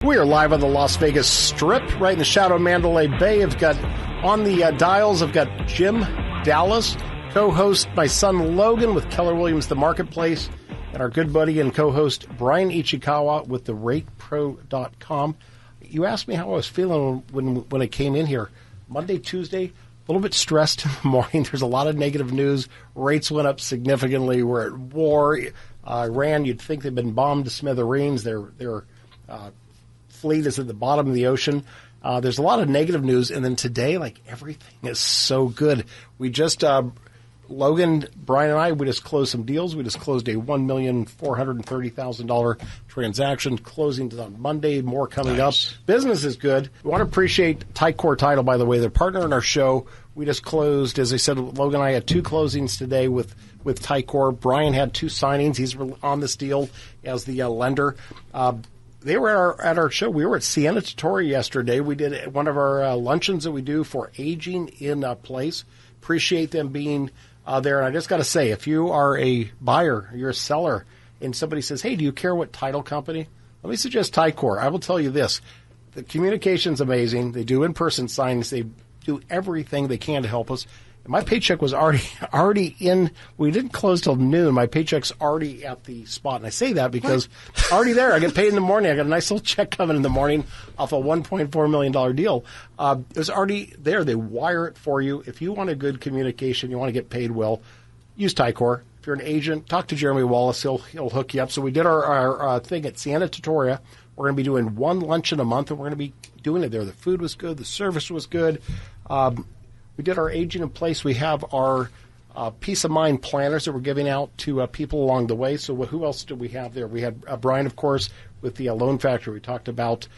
We are live on the Las Vegas Strip, right in the shadow of Mandalay Bay. I've got on the dials, I've got Jim Dallas, co-host my son Logan with Keller Williams, The Marketplace, and our good buddy and co-host Brian Ichikawa with the RatePro.com. You asked me how I was feeling when I came in here. Monday, Tuesday, a little bit stressed in the morning. There's a lot of negative news. Rates went up significantly. We're at war. Iran, you'd think they've been bombed to smithereens. Their fleet is at the bottom of the ocean. There's a lot of negative news. And then today, everything is so good. We just, Logan, Brian, and I, we just closed some deals. We just closed a $1,430,000 transaction. Closing on Monday. More coming up. Business is good. We want to appreciate Ticor Title, by the way. They're partner in our show. We just closed, as I said, Logan and I had 2 closings today with Ticor. Brian had 2 signings. He's on this deal as the lender. They were at our show. We were at Sienna Tutorial yesterday. We did one of our luncheons that we do for aging in place. Appreciate them being there. And I just got to say, if you are a buyer, you're a seller, and somebody says, hey, do you care what title company? Let me suggest Ticor. I will tell you this. The communication's amazing. They do in-person signings. They do everything they can to help us. And my paycheck was already in. We didn't close till noon. My paycheck's already at the spot. And I say that because it's already there. I get paid in the morning. I got a nice little check coming in the morning off a $1.4 million deal. It was already there. They wire it for you. If you want a good communication, you want to get paid well, use Ticor. If you're an agent, talk to Jeremy Wallace. He'll hook you up. So we did our thing at Sienna Tutorial. We're going to be doing one luncheon a month, and we're going to be doing it there. The food was good. The service was good. We did our aging in place. We have our peace of mind planners that we're giving out to people along the way. So who else did we have there? We had Brian, of course, with the Loan Factory. We talked about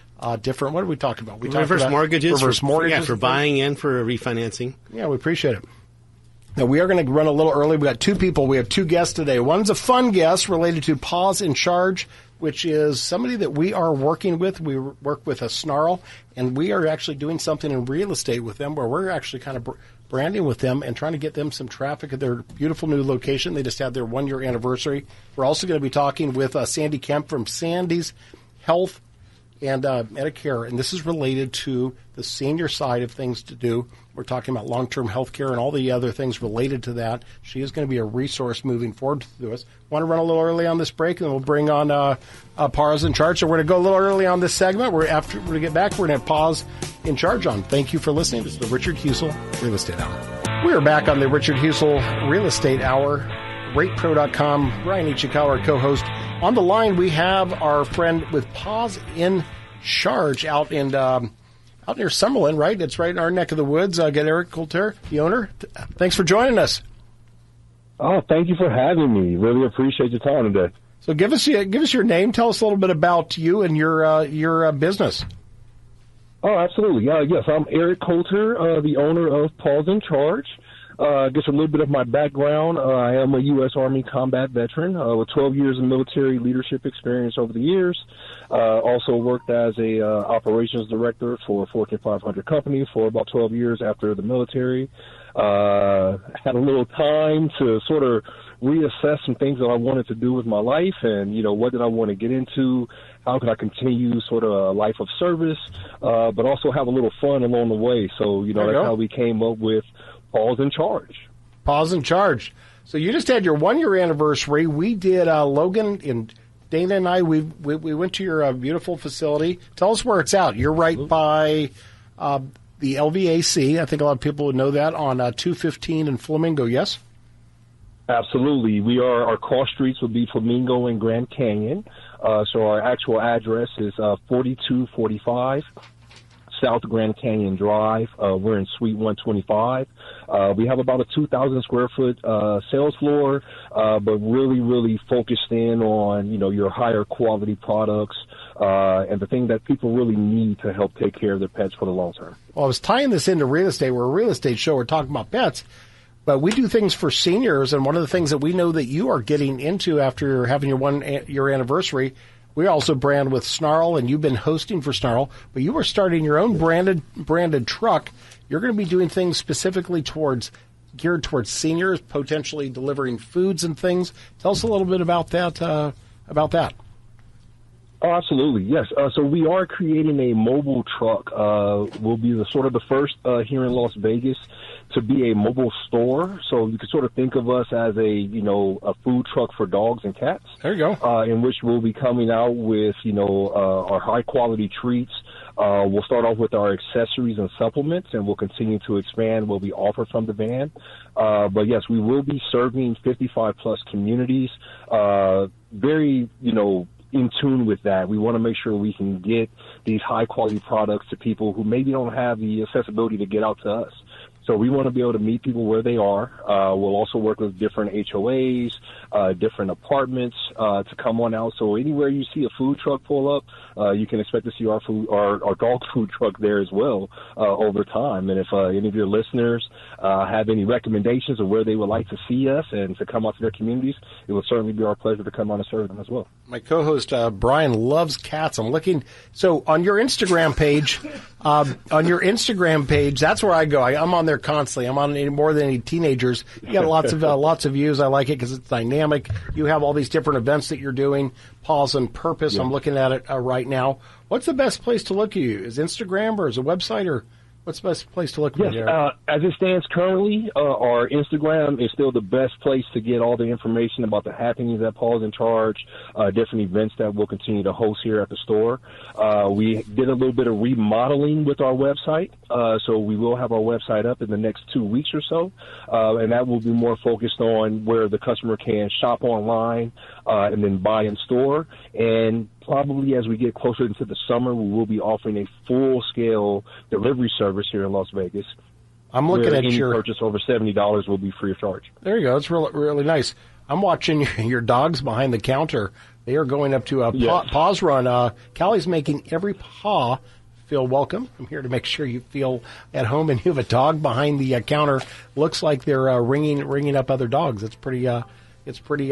different. What did we talk about? We talked reverse about mortgages. Reverse mortgages. Yeah, for buying and for refinancing. Yeah, we appreciate it. Now, we are going to run a little early. We got 2 people. We have 2 guests today. One's a fun guest related to Paws in Charge, which is somebody that we are working with. We work with a Snarl, and we are actually doing something in real estate with them where we're actually kind of branding with them and trying to get them some traffic at their beautiful new location. They just had their 1-year anniversary. We're also going to be talking with Sandy Kemp from Sandy's Health and Medicare, and this is related to the senior side of things to do. We're talking about long-term health care and all the other things related to that. She is going to be a resource moving forward to us. Want to run a little early on this break, and then we'll bring on Paws in Charge. So we're going to go a little early on this segment. After we get back, we're going to have Paws in Charge on. Thank you for listening. This is the Richard Husel Real Estate Hour. We are back on the Richard Husel Real Estate Hour. RatePro.com. Brian Ichikawa, our co-host. On the line, we have our friend with Paws in Charge out near Summerlin, right? It's right in our neck of the woods. Get Eric Coulter, the owner. Thanks for joining us. Oh, thank you for having me. Really appreciate your time today. So give us your name. Tell us a little bit about you and your business. Oh, absolutely. Yes, I'm Eric Coulter, the owner of Paws in Charge. Just a little bit of my background. I am a U.S. Army combat veteran with 12 years of military leadership experience over the years. Also worked as a operations director for a Fortune 500 company for about 12 years after the military. Had a little time to sort of reassess some things that I wanted to do with my life and, what did I want to get into? How could I continue sort of a life of service, but also have a little fun along the way? So, that's how we came up with Paws in Charge. Paws in Charge. So you just had your 1-year anniversary. We did, Logan and Dana and I, we went to your beautiful facility. Tell us where it's at. You're right by the LVAC. I think a lot of people would know that on 215 in Flamingo, yes? Absolutely. Our cross streets would be Flamingo and Grand Canyon. So our actual address is 4245 South Grand Canyon Drive. We're in Suite 125. We have about a 2,000 square foot sales floor, but really focused in on, your higher quality products and the thing that people really need to help take care of their pets for the long term. Well, I was tying this into real estate. We're a real estate show. We're talking about pets. But we do things for seniors, and one of the things that we know that you are getting into after having your 1-year anniversary, we also brand with Snarl, and you've been hosting for Snarl, but you are starting your own branded truck. You're going to be doing things specifically geared towards seniors, potentially delivering foods and things. Tell us a little bit about that. Oh, absolutely, yes. So we are creating a mobile truck. We'll be the first here in Las Vegas to be a mobile store. So you can sort of think of us as a food truck for dogs and cats. There you go. In which we'll be coming out with, our high quality treats. We'll start off with our accessories and supplements, and we'll continue to expand what we offer from the van. But yes, we will be serving 55 plus communities. Very, in tune with that. We want to make sure we can get these high quality products to people who maybe don't have the accessibility to get out to us. So we want to be able to meet people where they are. We'll also work with different HOAs, different apartments to come on out. So anywhere you see a food truck pull up, you can expect to see our dog food truck there as well over time. And if any of your listeners have any recommendations of where they would like to see us and to come out to their communities, it will certainly be our pleasure to come on and serve them as well. My co-host Brian loves cats. I'm looking. So on your Instagram page, that's where I go. I'm on there constantly. I'm on more than any teenagers. You got lots of views. I like it because it's dynamic. You have all these different events that you're doing. Pause and Purpose. Yeah. I'm looking at it right now. What's the best place to look at you? Is Instagram or is it a website, or what's the best place to look for you? As it stands currently, our Instagram is still the best place to get all the information about the happenings at Paws in Charge, different events that we'll continue to host here at the store. We did a little bit of remodeling with our website, so we will have our website up in the next 2 weeks or so, and that will be more focused on where the customer can shop online and then buy in store. And probably as we get closer into the summer, we will be offering a full-scale delivery service here in Las Vegas. I'm looking at any purchase over $70 will be free of charge. There you go. It's really, really nice. I'm watching your dogs behind the counter. They are going up to a Paws run. Callie's making every paw feel welcome. I'm here to make sure you feel at home, and you have a dog behind the counter. Looks like they're ringing up other dogs. It's pretty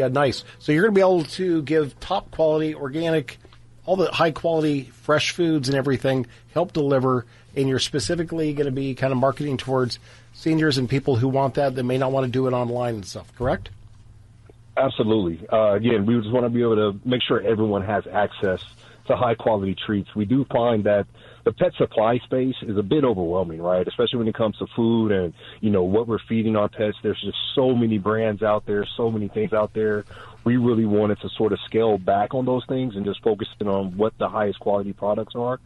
nice. So you're going to be able to give top quality, organic, all the high quality, fresh foods and everything, help deliver, and you're specifically going to be kind of marketing towards seniors and people who want that may not want to do it online and stuff, correct? Absolutely. Again, we just want to be able to make sure everyone has access to high quality treats. We do find that the pet supply space is a bit overwhelming, right? Especially when it comes to food and, what we're feeding our pets. There's just so many brands out there, so many things out there. We really wanted to sort of scale back on those things and just focus on what the highest quality products are.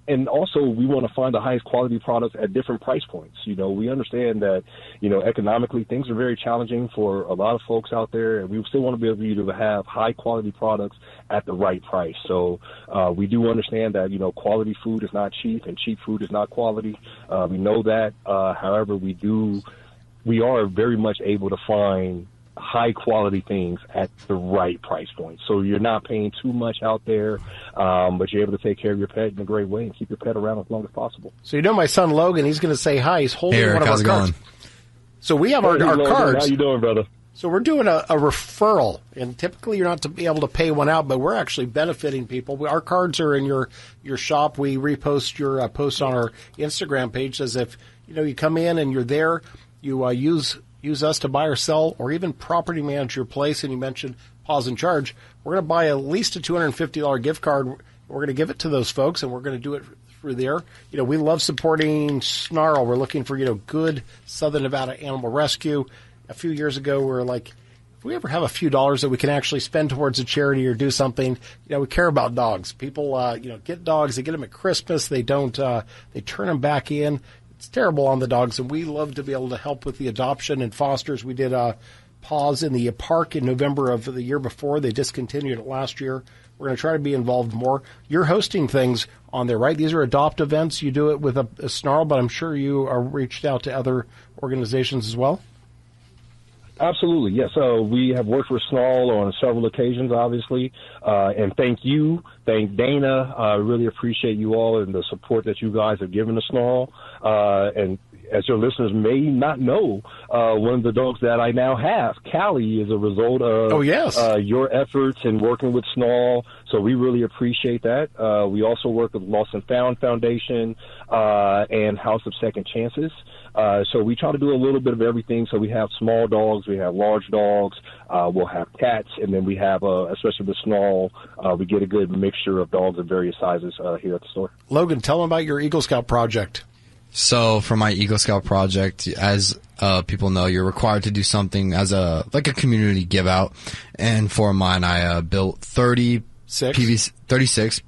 And also we want to find the highest quality products at different price points. We understand that, economically things are very challenging for a lot of folks out there, and we still want to be able to have high quality products at the right price. So we do understand that, quality food is not cheap and cheap food is not quality. We know that. However, we are very much able to find high quality things at the right price point. So you're not paying too much out there, but you're able to take care of your pet in a great way and keep your pet around as long as possible. So my son Logan, he's going to say hi. He's holding one of our cards. So we have our cards. How you doing, brother? So we're doing a referral, and typically you're not to be able to pay one out, but we're actually benefiting people. Our cards are in your shop. We repost your post on our Instagram page as if you come in and you're there. You use us to buy or sell, or even property manage your place. And you mentioned Paws in Charge. We're going to buy at least a $250 gift card. We're going to give it to those folks, and we're going to do it through there. We love supporting Snarl. We're looking for good Southern Nevada Animal Rescue. A few years ago, we were like, if we ever have a few dollars that we can actually spend towards a charity or do something, we care about dogs. People, get dogs. They get them at Christmas. They don't. They turn them back in. It's terrible on the dogs, and we love to be able to help with the adoption and fosters. We did Paws in the park in November of the year before. They discontinued it last year. We're going to try to be involved more. You're hosting things on there, right? These are adopt events. You do it with a Snarl, but I'm sure you are reached out to other organizations as well. Absolutely, yes. We have worked with Snarl on several occasions, obviously, and thank Dana. I really appreciate you all and the support that you guys have given to Snarl. And as your listeners may not know, one of the dogs that I now have, Callie, is a result of your efforts in working with Snarl. So we really appreciate that. We also work with Lost and Found Foundation and House of Second Chances. So we try to do a little bit of everything. So we have small dogs, we have large dogs, we'll have cats, and then we have, especially with Snarl, we get a good mixture of dogs of various sizes here at the store. Logan, tell them about your Eagle Scout project. So for my Eagle Scout project, as people know, you're required to do something as a community give out. And for mine, I built 36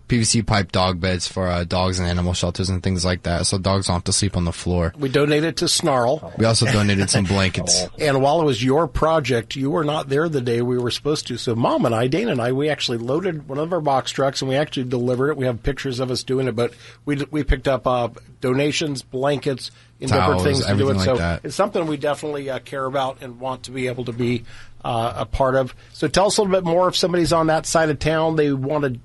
PVC pipe dog beds for dogs and animal shelters and things like that, so dogs don't have to sleep on the floor. We donated to Snarl. We also donated some blankets. And while it was your project, you were not there the day we were supposed to. So Mom and I, Dana and I, we actually loaded one of our box trucks and we actually delivered it. We have pictures of us doing it, but we picked up donations, blankets, and towels, different things to do it. Like so that. It's something we definitely care about and want to be able to be a part of. So tell us a little bit more. If somebody's on that side of town, they want to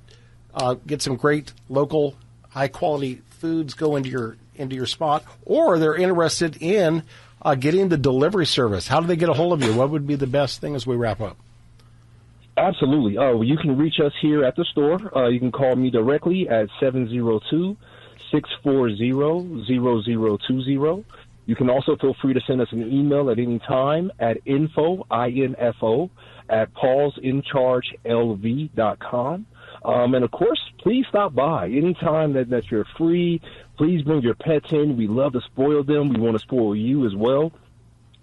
get some great local, high-quality foods go into your spot, or they're interested in getting the delivery service. How do they get a hold of you? What would be the best thing as we wrap up? Absolutely. You can reach us here at the store. You can call me directly at 702-640-0020. You can also feel free to send us an email at any time at info, I-N-F-O, at pawsinchargelv.com. And, of course, please stop by. Anytime that you're free, please bring your pets in. We love to spoil them. We want to spoil you as well.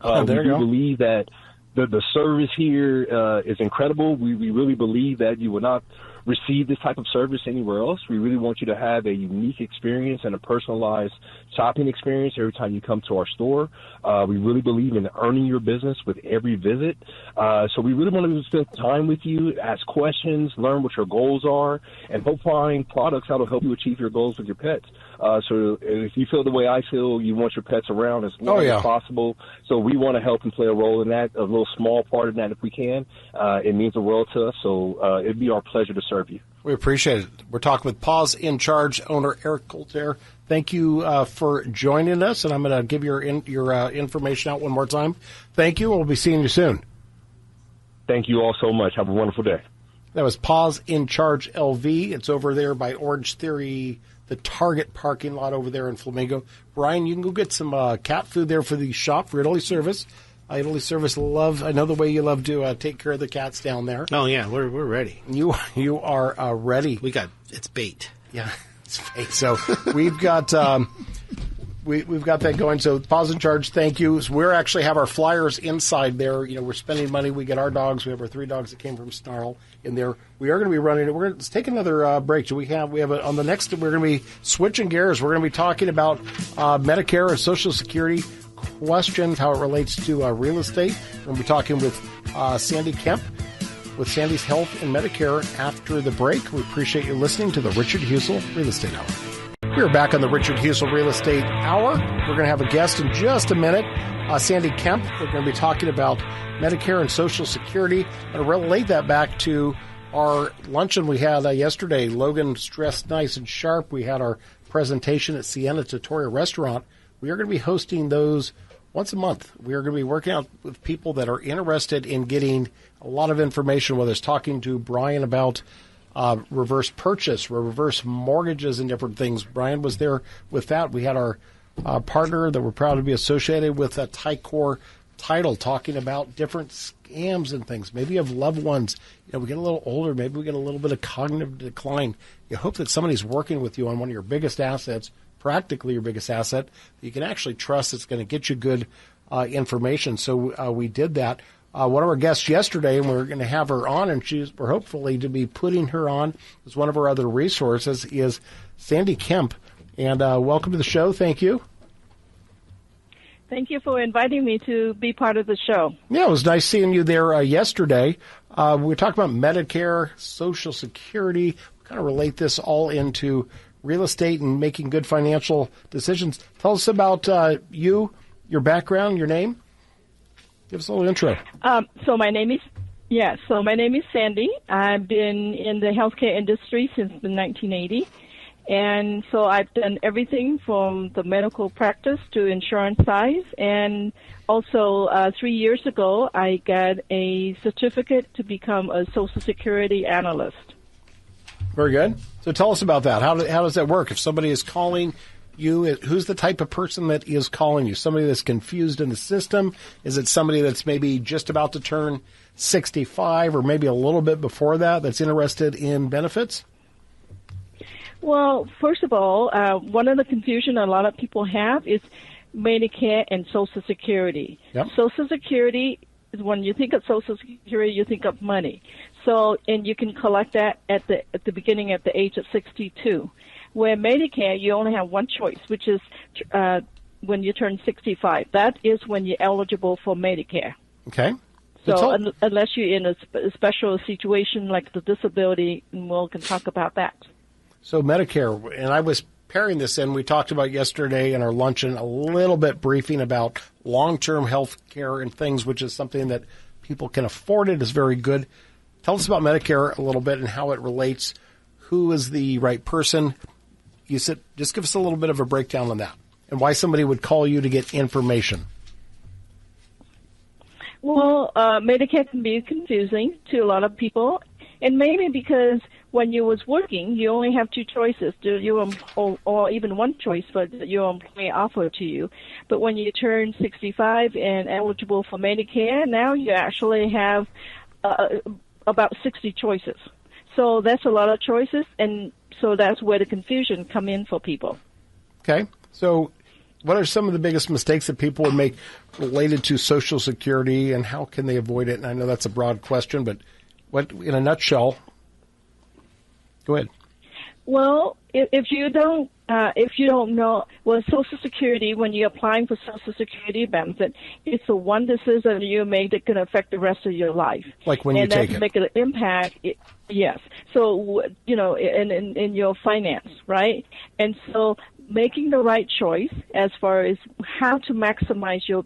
We do believe that the service here is incredible. We really believe that you will not receive this type of service anywhere else. We really want you to have a unique experience and a personalized shopping experience every time you come to our store. We really believe in earning your business with every visit. So we really want to spend time with you, ask questions, learn what your goals are, and hope find products that will help you achieve your goals with your pets. So if you feel the way I feel, you want your pets around as long as possible. So we want to help and play a role in that, a little small part of that if we can. It means the world to us. So it'd be our pleasure to serve you. We appreciate it. We're talking with Paws in Charge owner Eric Coulter. Thank you for joining us, and I'm going to give your information out one more time. Thank you, and we'll be seeing you soon. Thank you all so much. Have a wonderful day. That was Paws in Charge LV. It's over there by Orange Theory, the Target parking lot over there in Flamingo. Brian, you can go get some cat food there for the shop for Italy Service. Italy Service I know the way you love to take care of the cats down there. Oh, yeah, we're ready. You are ready. It's bait. Yeah, it's bait. So we've got we've got that going. So Paws in Charge, thank you. So we actually have our flyers inside there. You know, we're spending money. We get our dogs. We have our 3 dogs that came from Snarl in there. We are going to be running it. Let's take another break. We have on the next, we're going to be switching gears. We're going to be talking about Medicare and Social Security questions, how it relates to real estate. We're going to be talking with Sandy Kemp with Sandy's Health and Medicare after the break. We appreciate you listening to the Richard Husel Real Estate Hour. We're back on the Richard Husel Real Estate Hour. We're going to have a guest in just a minute, Sandy Kemp. We're going to be talking about Medicare and Social Security and relate that back to our luncheon we had yesterday. Logan dressed nice and sharp. We had our presentation at Sienna Trattoria Restaurant. We are going to be hosting those once a month. We are going to be working out with people that are interested in getting a lot of information, whether it's talking to Brian about reverse purchase, reverse mortgages, and different things. Brian was there with that. We had our partner that we're proud to be associated with, Ticor Title, talking about different scams and things. Maybe you have loved ones. You know, we get a little older. Maybe we get a little bit of cognitive decline. You hope that somebody's working with you on one of your biggest assets, practically your biggest asset, that you can actually trust that's going to get you good information. So we did that. One of our guests yesterday, and we're going to have her on, and we're hopefully to be putting her on as one of our other resources, is Sandy Kemp. And welcome to the show. Thank you. Thank you for inviting me to be part of the show. Yeah, it was nice seeing you there yesterday. We were talking about Medicare, Social Security. We kind of relate this all into real estate and making good financial decisions. Tell us about you, your background, your name. Give us a little intro. So my name is Sandy. I've been in the healthcare industry since 1980, And so I've done everything from the medical practice to insurance side. And also 3 years ago, I got a certificate to become a Social Security analyst. Very good. So tell us about that. How does that work? If somebody is calling you, who's the type of person that is calling you? Somebody that's confused in the system? Is it somebody that's maybe just about to turn 65 or maybe a little bit before that that's interested in benefits? Well, first of all, one of the confusion a lot of people have is Medicare and Social Security. Yep. Social Security, when you think of Social Security, you think of money. So, and you can collect that at the beginning at the age of 62. Where Medicare, you only have one choice, which is when you turn 65. That is when you're eligible for Medicare. Okay. So unless you're in a special situation like the disability, we can talk about that. So Medicare, and I was pairing this in, we talked about yesterday in our luncheon a little bit briefing about long-term health care and things, which is something that people can afford. It is very good. Tell us about Medicare a little bit and how it relates. Who is the right person? You said, just give us a little bit of a breakdown on that and why somebody would call you to get information. Well, Medicare can be confusing to a lot of people, and maybe because when you was working, you only have two choices, or even one choice, but your employer offered to you. But when you turn 65 and eligible for Medicare, now you actually have about 60 choices. So that's a lot of choices, and so that's where the confusion come in for people. Okay. So what are some of the biggest mistakes that people would make related to Social Security, and how can they avoid it? And I know that's a broad question, but what, in a nutshell, go ahead. Well, if you don't know, well, Social Security, when you're applying for Social Security benefit, it's the one decision you make that can affect the rest of your life. Like when you take it. And that's make an impact. Yes. So, in your finance, right? And so making the right choice as far as how to maximize your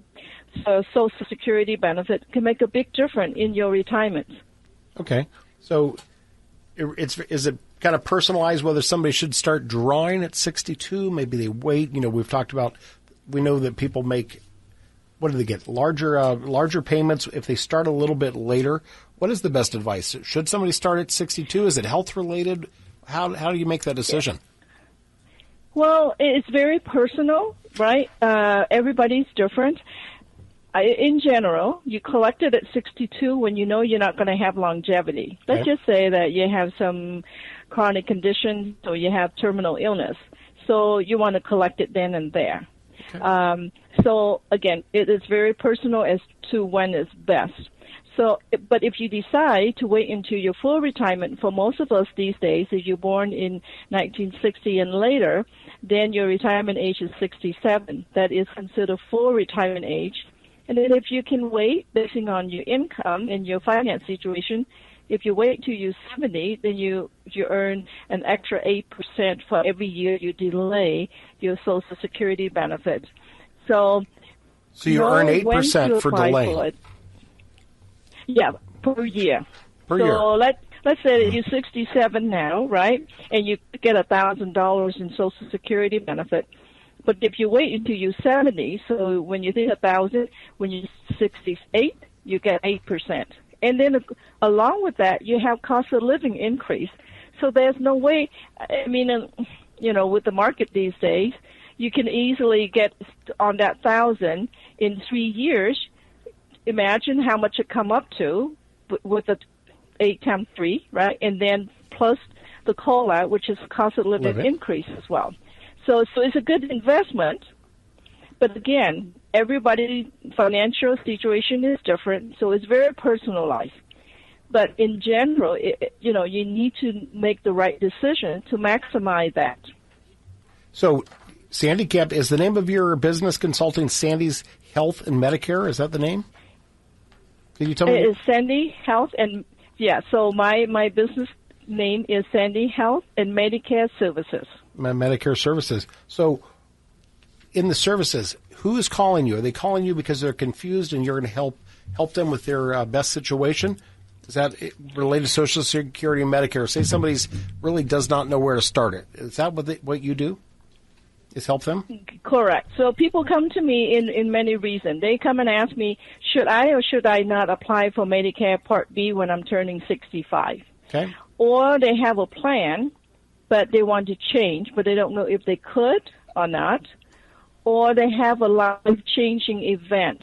Social Security benefit can make a big difference in your retirement. Okay. So is it kind of personalized whether somebody should start drawing at 62? Maybe they wait. We've talked about, we know that people make, what do they get? Larger payments if they start a little bit later. What is the best advice? Should somebody start at 62? Is it health related? How do you make that decision? Well, it's very personal, right? Everybody's different. In general, you collect it at 62 when you know you're not going to have longevity. Let's just say that you have some chronic conditions or you have terminal illness. So you want to collect it then and there. Okay. So, again, it is very personal as to when is best. So, but if you decide to wait until your full retirement, for most of us these days, if you're born in 1960 and later, then your retirement age is 67. That is considered full retirement age. And then if you can wait, basing on your income and your finance situation, if you wait till you're 70, then you earn an extra 8% for every year you delay your Social Security benefit. So you earn 8% for delaying. Yeah, per year. So let's say that you're 67 now, right? And you get $1,000 in Social Security benefit. But if you wait until you're 70, so when you think 1,000, when you're 68, you get 8%. And then along with that, you have cost of living increase. So there's no way, with the market these days, you can easily get on that 1,000 in 3 years. Imagine how much it come up to with the 8 times 3, right? And then plus the COLA, which is cost of living increase as well. So it's a good investment, but again, everybody's financial situation is different, so it's very personalized. But in general, you need to make the right decision to maximize that. So, Sandy Kemp, is the name of your business consulting Sandy's Health and Medicare? Is that the name? Can you tell me? It's Sandy Health and, so my business name is Sandy Health and Medicare Services. Medicare Services. So in the services, who is calling you? Are they calling you because they're confused and you're going to help them with their best situation? Is that related to Social Security and Medicare? Say somebody's really does not know where to start it. Is that what you do? Is help them? Correct. So people come to me in many reasons. They come and ask me, should I or should I not apply for Medicare Part B when I'm turning 65? Okay. Or they have a plan, but they want to change, but they don't know if they could or not. Or they have a life-changing event,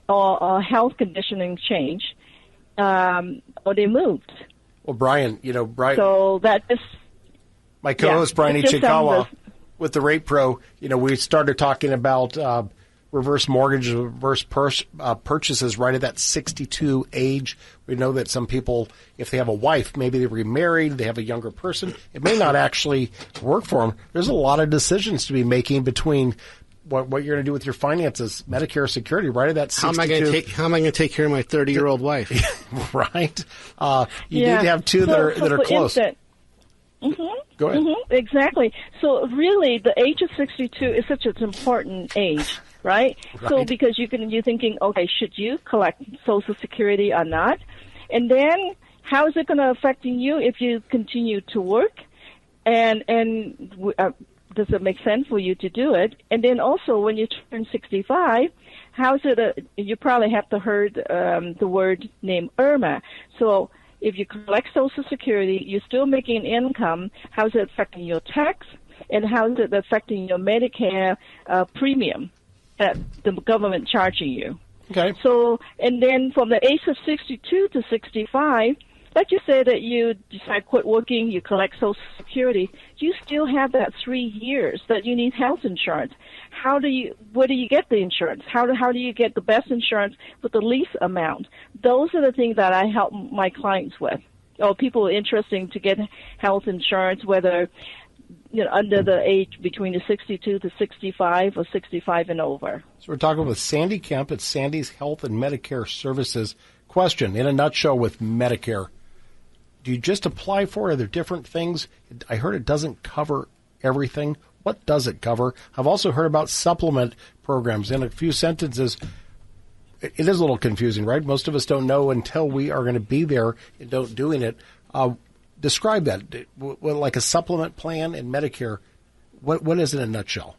or a health conditioning change, or they moved. Well, Brian. So that is my co-host Brian Ichikawa with the Rate Pro. We started talking about reverse mortgages, reverse purchases right at that 62 age. We know that some people, if they have a wife, maybe they're remarried, they have a younger person, it may not actually work for them. There's a lot of decisions to be making between what you're going to do with your finances, Medicare Security, right at that 62. How am I going to take care of my 30-year-old wife? Right. You need to have two that are close. Go ahead. Exactly. So really, the age of 62 is such an important age. Right? So because you're thinking, okay, should you collect Social Security or not? And then how is it going to affect you if you continue to work? And does it make sense for you to do it? And then also when you turn 65, how's it? You probably have to heard the word named IRMA. So if you collect Social Security, you're still making an income. How's it affecting your tax? And how's it affecting your Medicare premium that the government charging you? Okay. So, and then from the age of 62 to 65, let's just say that you decide quit working, you collect Social Security, you still have that 3 years that you need health insurance. Where do you get the insurance? How do you get the best insurance with the least amount? Those are the things that I help my clients with. Or people interested to get health insurance, whether under the age between the 62 to 65 or 65 and over. So we're talking with Sandy Kemp at Sandy's Health and Medicare Services. Question, in a nutshell, with Medicare, do you just apply for it? Are there different things? I heard it doesn't cover everything. What does it cover? I've also heard about supplement programs. In a few sentences, it is a little confusing, right? Most of us don't know until we are going to be there and doing it. Describe that, like a supplement plan in Medicare. What is it in a nutshell?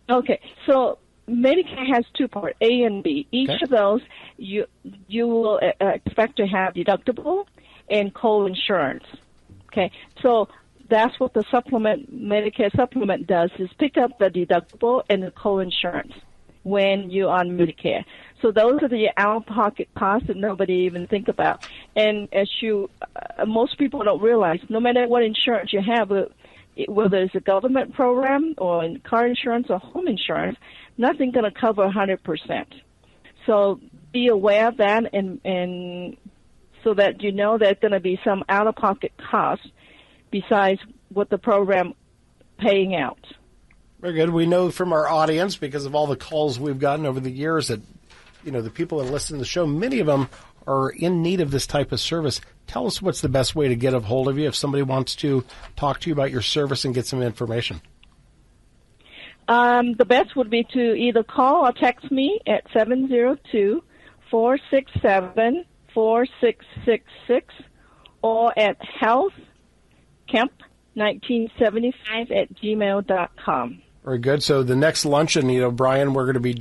Okay, so Medicare has two parts, A and B. Each of those, you will expect to have deductible and co-insurance. Okay, so that's what the Medicare supplement does, is pick up the deductible and the co-insurance when you're on Medicare. So those are the out-of-pocket costs that nobody even think about. And as most people don't realize, no matter what insurance you have, whether it's a government program or car insurance or home insurance, nothing's going to cover 100%. So be aware of that, and so that you know there's going to be some out-of-pocket costs besides what the program paying out. Very good. We know from our audience, because of all the calls we've gotten over the years, that the people that listen to the show, many of them are in need of this type of service. Tell us what's the best way to get a hold of you if somebody wants to talk to you about your service and get some information. The best would be to either call or text me at 702-467-4666 or at healthkemp1975@gmail.com. Very good. So the next luncheon, Brian's going to be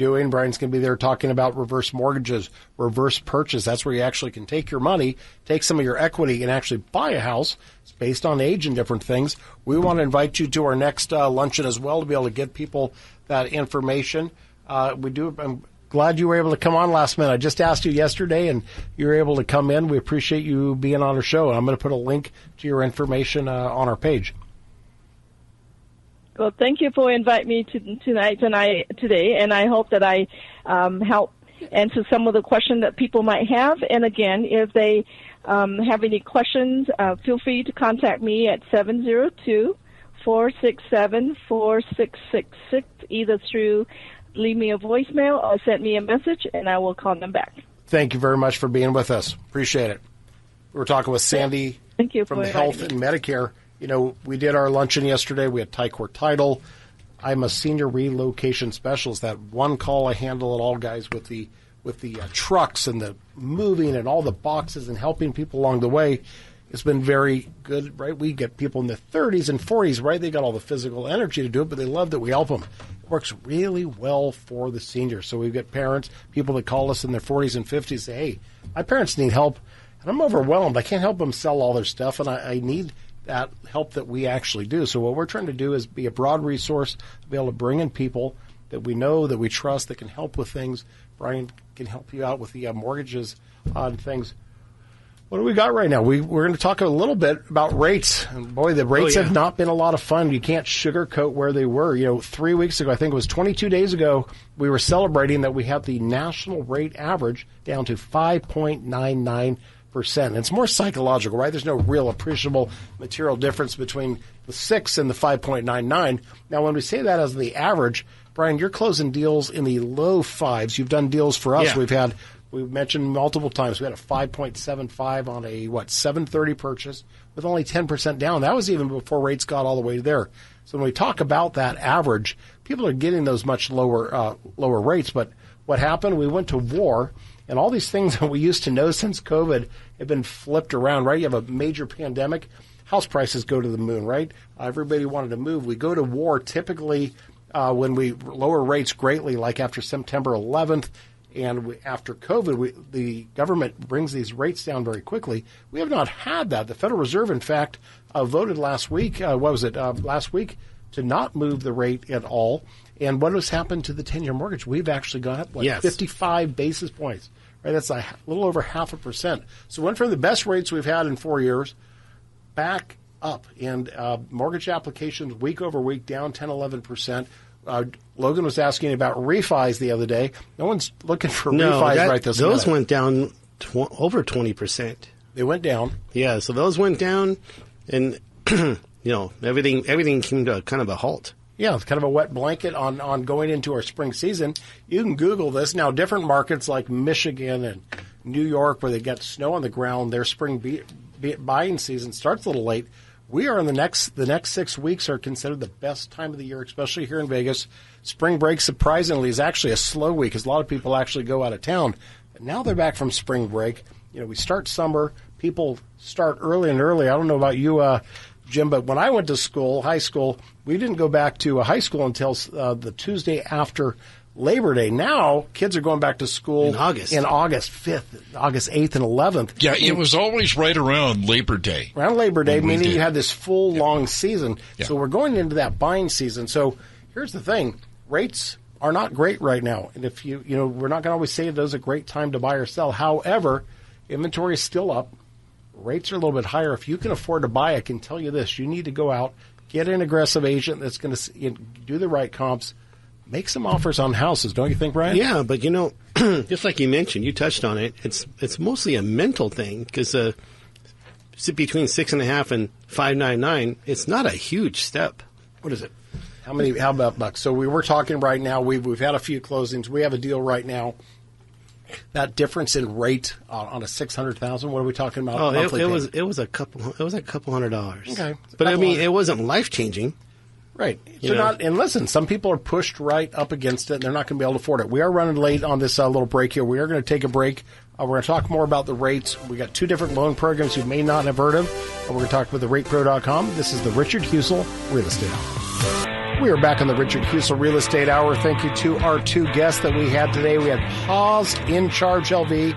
there talking about reverse mortgages, reverse purchase. That's where you actually can take your money, take some of your equity, and actually buy a house. It's based on age and different things. We want to invite you to our next luncheon as well to be able to get people that information. I'm glad you were able to come on last minute. I just asked you yesterday, and you were able to come in. We appreciate you being on our show. I'm going to put a link to your information on our page. Well, thank you for inviting me today, and I hope that I help answer some of the questions that people might have. And again, if they have any questions, feel free to contact me at 702-467-4666, either through leave me a voicemail or send me a message, and I will call them back. Thank you very much for being with us. Appreciate it. We were talking with Sandy from Health and Medicare. We did our luncheon yesterday. We had Ticor title. I'm a senior relocation specialist. That one call, I handle it all, guys, with the with the trucks and the moving and all the boxes and helping people along the way. It's been very good, right? We get people in their 30s and 40s, right? They got all the physical energy to do it, but they love that we help them. It works really well for the seniors. So we've got parents, people that call us in their 40s and 50s, say, hey, my parents need help, and I'm overwhelmed. I can't help them sell all their stuff, and I need that help that we actually do. So what we're trying to do is be a broad resource, be able to bring in people that we know, that we trust, that can help with things. Brian can help you out with the mortgages on things. What do we got right now? We're going to talk a little bit about rates. And boy, the rates have not been a lot of fun. You can't sugarcoat where they were. 3 weeks ago, I think it was 22 days ago, we were celebrating that we have the national rate average down to 5.99%. It's more psychological, right? There's no real appreciable material difference between the 6 and the 5.99. Now, when we say that as the average, Brian, you're closing deals in the low fives. You've done deals for us. Yeah. We've mentioned multiple times, we had a 5.75 on a, 730 purchase with only 10% down. That was even before rates got all the way there. So when we talk about that average, people are getting those much lower rates. But what happened? We went to war, and all these things that we used to know since COVID have been flipped around, right? You have a major pandemic. House prices go to the moon, right? Everybody wanted to move. We go to war typically when we lower rates greatly, like after September 11th. And after COVID, the government brings these rates down very quickly. We have not had that. The Federal Reserve, in fact, voted last week, last week, to not move the rate at all. And what has happened to the 10-year mortgage? We've actually gone up 55 basis points. Right, that's a little over 0.5%. So went from the best rates we've had in 4 years back up. And mortgage applications week over week down 10, 11%. Logan was asking about refis the other day. No one's looking for refis right this minute. Those went down over 20%. They went down. Yeah, so those went down, and everything came to kind of a halt. Yeah, it's kind of a wet blanket on going into our spring season. You can Google this. Now, different markets like Michigan and New York, where they get snow on the ground, their spring buying season starts a little late. We are in the next 6 weeks are considered the best time of the year, especially here in Vegas. Spring break, surprisingly, is actually a slow week because a lot of people actually go out of town. But now they're back from spring break. We start summer. People start early and early. I don't know about you, Jim, but when I went to school, high school, we didn't go back to high school until the Tuesday after Labor Day. Now, kids are going back to school in August 5th, August 8th and 11th. Yeah, it was always right around Labor Day. Around Labor Day, meaning you had this full, long season. Yeah. So we're going into that buying season. So here's the thing. Rates are not great right now. And if we're not going to always say it is a great time to buy or sell. However, inventory is still up. Rates are a little bit higher. If you can afford to buy, I can tell you this. You need to go out, get an aggressive agent that's going to do the right comps, make some offers on houses, don't you think, Brian? Yeah, but just like you mentioned, you touched on it. It's mostly a mental thing because between 6.5 and 5.99, it's not a huge step. What is it? How about bucks? So we were talking right now. We've had a few closings. We have a deal right now. That difference in rate on a $600,000. What are we talking about? Oh, it was a couple $100. Okay, but it wasn't life changing. Right. And listen, some people are pushed right up against it, and they're not going to be able to afford it. We are running late on this little break here. We are going to take a break. We're going to talk more about the rates. We got 2 different loan programs you may not have heard of, and we're going to talk with the RatePro.com. This is the Richard Husel Real Estate Hour. We are back on the Richard Husel Real Estate Hour. Thank you to our 2 guests that we had today. We had Paws In Charge LV.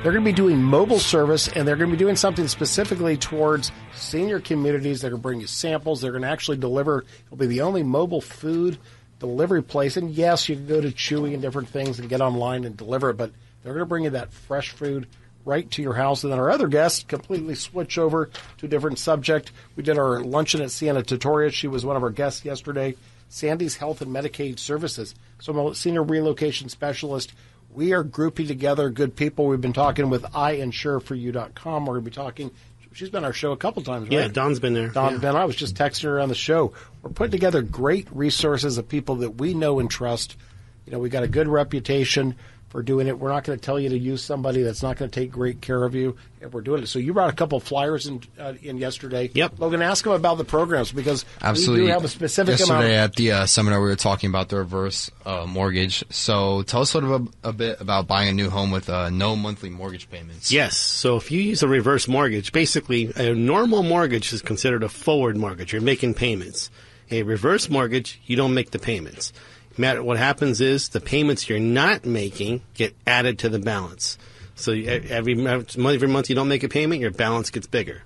They're going to be doing mobile service, and they're going to be doing something specifically towards senior communities. They're going to bring you samples. They're going to actually deliver. It'll be the only mobile food delivery place. And, yes, you can go to Chewy and different things and get online and deliver it, but they're going to bring you that fresh food right to your house. And then our other guests completely switch over to a different subject. We did our luncheon at Sienna Tutoria. She was one of our guests yesterday. Sandy's Health and Medicare Services. So I'm a senior relocation specialist. We are grouping together good people. We've been talking with IInsureForYou.com. We're going to be talking. She's been on our show a couple times, right? Yeah, Dawn's been there. I was just texting her on the show. We're putting together great resources of people that we know and trust. We got a good reputation for doing it. We're not going to tell you to use somebody that's not going to take great care of you. And we're doing it. So you brought a couple of flyers in yesterday. Yep. Logan, ask them about the programs because Absolutely. we do have a specific Yesterday amount. At the seminar, we were talking about the reverse mortgage. So tell us a bit about buying a new home with no monthly mortgage payments. Yes. So if you use a reverse mortgage, basically a normal mortgage is considered a forward mortgage. You're making payments. A reverse mortgage, you don't make the payments. What happens is the payments you're not making get added to the balance. So every month you don't make a payment, your balance gets bigger.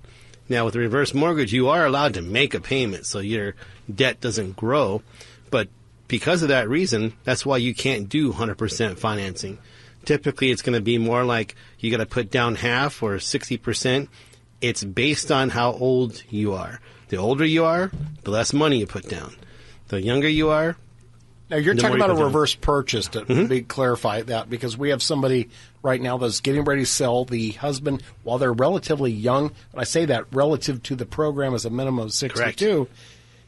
Now with a reverse mortgage, you are allowed to make a payment, so your debt doesn't grow. But because of that reason, that's why you can't do 100% financing. Typically, it's going to be more like you got to put down half or 60%. It's based on how old you are. The older you are, the less money you put down. The younger you are. Now, you're talking about a reverse purchase, to clarify that, because we have somebody right now that's getting ready to sell. The husband, while they're relatively young, and I say that relative to the program as a minimum of 62, correct.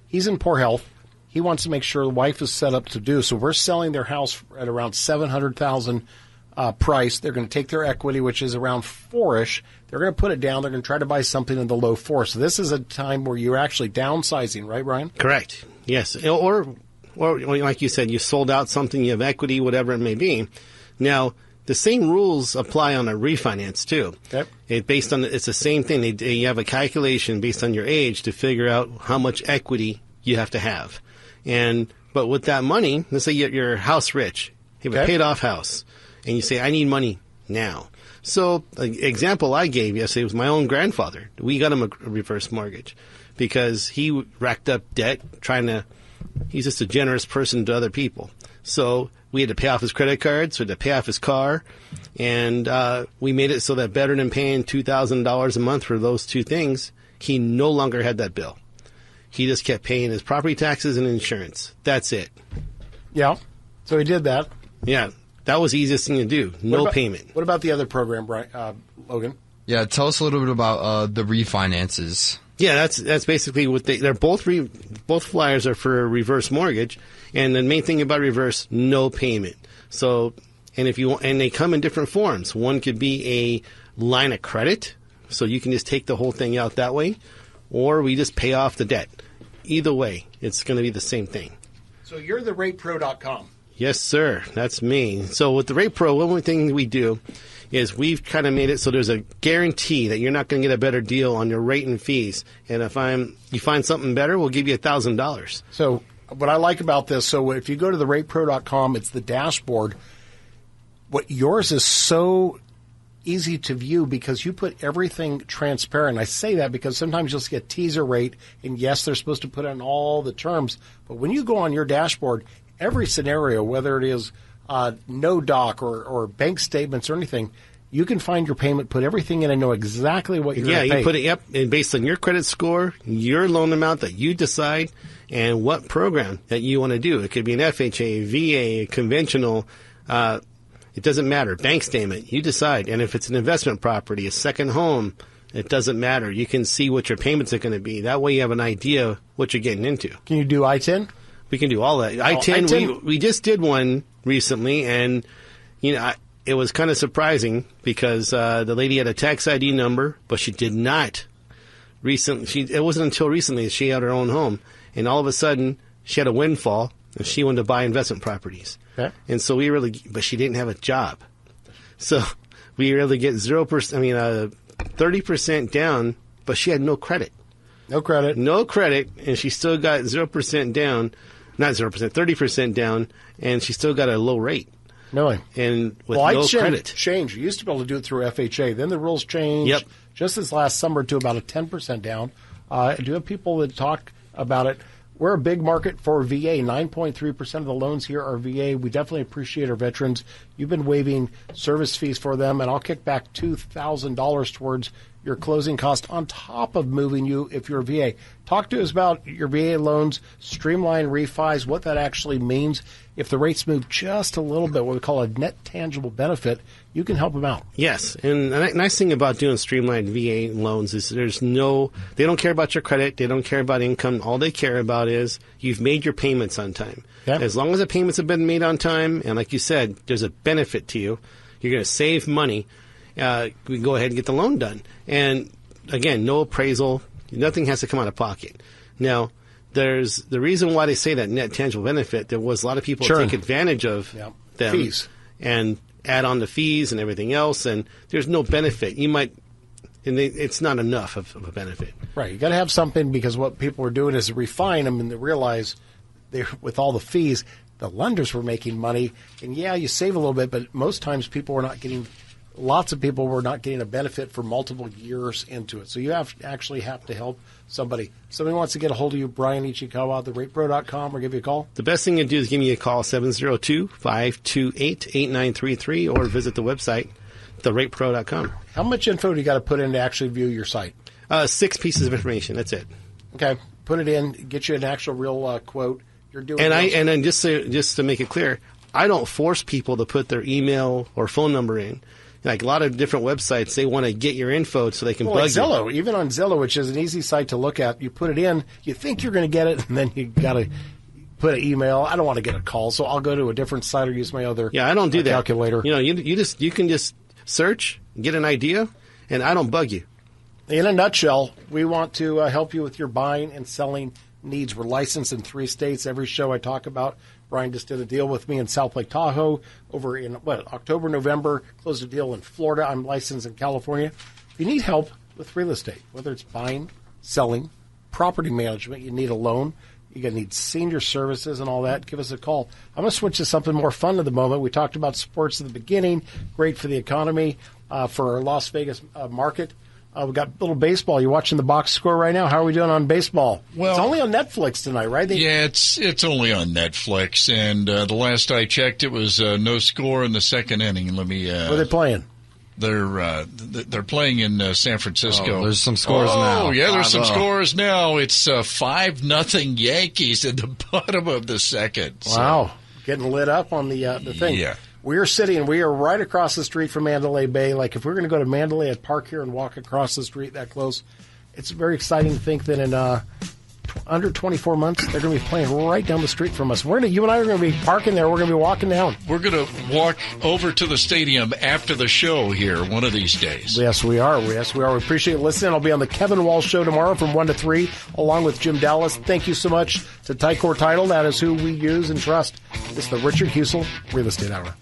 He's in poor health. He wants to make sure the wife is set up to do. So we're selling their house at around $700,000 price. They're going to take their equity, which is around 4-ish. They're going to put it down. They're going to try to buy something in the low 4. So this is a time where you're actually downsizing, right, Brian? Correct. Yes. Or like you said, you sold out something, you have equity, whatever it may be. Now, the same rules apply on a refinance too. Yep. It's the same thing. You have a calculation based on your age to figure out how much equity you have to have. But with that money, let's say you're house rich, you have a paid off house, and you say, I need money now. So, an example I gave yesterday was my own grandfather. We got him a reverse mortgage because he racked up debt he's just a generous person to other people. So we had to pay off his credit cards, we had to pay off his car, and we made it so that better than paying $2,000 a month for those two things, he no longer had that bill. He just kept paying his property taxes and insurance. That's it. Yeah. So he did that. Yeah. That was the easiest thing to do. No payment. What about the other program, Logan? Yeah, tell us a little bit about the refinances. Yeah, that's basically what they're both flyers are for a reverse mortgage, and the main thing about reverse, no payment. So, and they come in different forms. One could be a line of credit, so you can just take the whole thing out that way, or we just pay off the debt. Either way, it's going to be the same thing. So you're the ratepro.com. Yes, sir. That's me. So with the Rate Pro, one thing we do is we've kind of made it so there's a guarantee that you're not going to get a better deal on your rate and fees. And if you find something better, we'll give you $1,000. So what I like about this, so if you go to the ratepro.com, it's the dashboard. What yours is so easy to view because you put everything transparent. I say that because sometimes you'll get teaser rate, and yes, they're supposed to put in all the terms. But when you go on your dashboard, every scenario, whether it is no doc or bank statements or anything, you can find your payment, put everything in, and know exactly what you're going to pay. Yeah, you put it, and based on your credit score, your loan amount that you decide, and what program that you want to do. It could be an FHA, VA, conventional, it doesn't matter. Bank statement, you decide. And if it's an investment property, a second home, it doesn't matter. You can see what your payments are going to be. That way you have an idea what you're getting into. Can you do I-10? We can do all that. I-10, we just did one recently, and it was kind of surprising because the lady had a tax ID number, but she did not recently. It wasn't until recently that she had her own home, and all of a sudden she had a windfall, and she wanted to buy investment properties. Okay. And so but she didn't have a job, so we really get 30% down, but she had no credit. No credit, and she still got 0% down. Not 0%, 30% down, and she still got a low rate. Really? And with no credit. Changed. You used to be able to do it through FHA. Then the rules changed just this last summer to about a 10% down. I do have people that talk about it. We're a big market for VA. 9.3% of the loans here are VA. We definitely appreciate our veterans. You've been waiving service fees for them, and I'll kick back $2,000 towards your closing cost on top of moving you if you're a VA. Talk to us about your VA loans, streamline refis, what that actually means. If the rates move just a little bit, what we call a net tangible benefit, you can help them out. Yes, and the nice thing about doing streamlined VA loans is they don't care about your credit, they don't care about income. All they care about is you've made your payments on time. Okay. As long as the payments have been made on time, and like you said, there's a benefit to you, you're going to save money, we can go ahead and get the loan done. And again, no appraisal, nothing has to come out of pocket. Now, there's the reason why they say that net tangible benefit. There was a lot of people take advantage of them fees and add on the fees and everything else, and there's no benefit. It's not enough of a benefit. Right. You got to have something, because what people are doing is refine them, and they realize with all the fees, the lenders were making money, and you save a little bit, but most times lots of people were not getting a benefit for multiple years into it. So you actually have to help somebody. Somebody wants to get a hold of you, Brian Ichikawa, therate.pro.com, or give you a call? The best thing to do is give me a call, 702-528-8933, or visit the website, therate.pro.com. How much info do you got to put in to actually view your site? 6 pieces of information. That's it. Okay. Put it in, get you an actual real quote. You're doing and then just to make it clear, I don't force people to put their email or phone number in. Like a lot of different websites, they want to get your info so they can bug Zillow, you. Even on Zillow, which is an easy site to look at, you put it in, you think you're going to get it, and then you got to put an email. I don't want to get a call, so I'll go to a different site or use my other I don't do that. Calculator. You can just search, get an idea, and I don't bug you. In a nutshell, we want to help you with your buying and selling needs. We're licensed in 3 states. Every show I talk about, Brian just did a deal with me in South Lake Tahoe over in October, November. Closed a deal in Florida. I'm licensed in California. If you need help with real estate, whether it's buying, selling, property management, you need a loan, you're going to need senior services and all that, give us a call. I'm going to switch to something more fun at the moment. We talked about sports at the beginning, great for the economy, for our Las Vegas market. We've got a little baseball. You're watching the box score right now. How are we doing on baseball? Well, it's only on Netflix tonight, right? It's only on Netflix. And the last I checked, it was no score in the second inning. Let me. Where are they playing? They're playing in San Francisco. Oh, there's some scores now. Oh, yeah, there's some scores now. It's 5-0 Yankees at the bottom of the second. Wow, getting lit up on the thing. Yeah. We are right across the street from Mandalay Bay. Like, if we're going to go to Mandalay at Park here and walk across the street that close, it's very exciting to think that in under 24 months, they're going to be playing right down the street from us. You and I are going to be parking there. We're going to be walking down. We're going to walk over to the stadium after the show here one of these days. Yes, we are. We appreciate you listening. I'll be on the Kevin Walsh Show tomorrow from 1 to 3, along with Jim Dallas. Thank you so much to Ticor Title. That is who we use and trust. It's the Richard Husel Real Estate Hour.